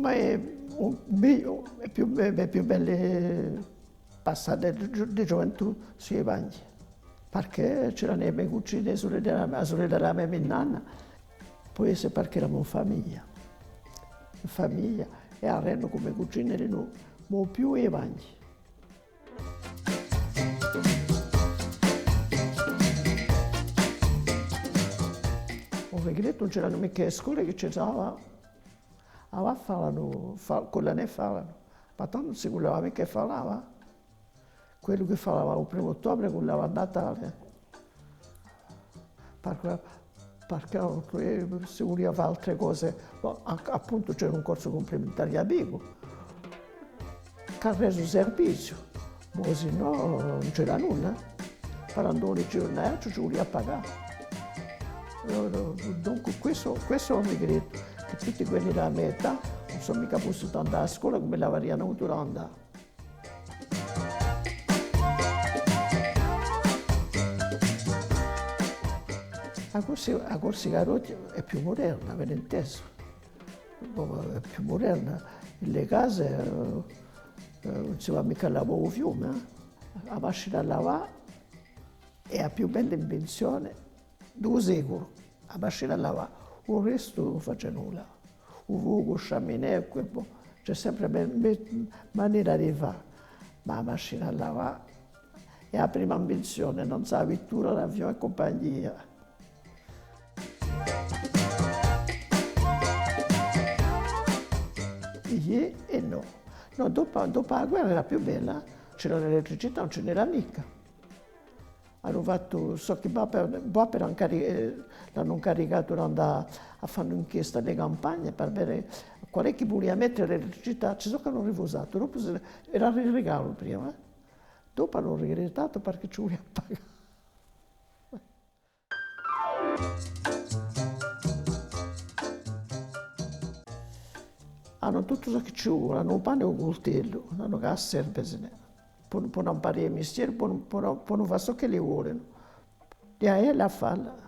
Ma è più belle passate di gioventù sui bagni, perché c'erano le mie cugine, la sorella della mia nonna, poi se perché eravamo in famiglia, e a Renno come cugine non più ai bagni. Un regretto non c'erano mica le scuole che c'erano. Allora quello ne falano, ma tanto non si voleva mica falava. Quello che falava il 1° ottobre, quello a Natale. Perché si voleva fare altre cose, appunto c'era un corso complementare a Vigo, che ha reso servizio, ma se no non c'era nulla. Parlando di giornale ci voleva pagare. Dunque questo è un regretto, che tutti quelli della mia età non sono mica potuti andare a scuola come l'avrebbero avuto da andare. La Corsica Rotti è più moderna, avete inteso? È più moderna. Le case non si va mica a lavare il fiume, la macchina a lavare è la più bella invenzione del secolo, la macchina a lavare, il resto non faccia nulla. Il fuoco, il sciaminè, c'è sempre maniera di fare, ma la macchina a lavare è la prima invenzione, non sa la pittura, l'avione e compagnia. Sì e no. No, dopo la guerra era più bella, c'era l'elettricità, non ce n'era mica. Hanno fatto, so che l'hanno caricato per andare a fare un'inchiesta alle campagne per vedere qual è che voleva mettere l'elettricità, ci sono che hanno rifusato, dopo era il regalo prima, dopo hanno regrettato perché ci voleva pagare. Hanno tutto ciò che ci vuole, hanno un pane e un coltello, hanno che serve, poi non imparare il mestiere, poi non fare ciò che li vogliono. E a lei la fanno.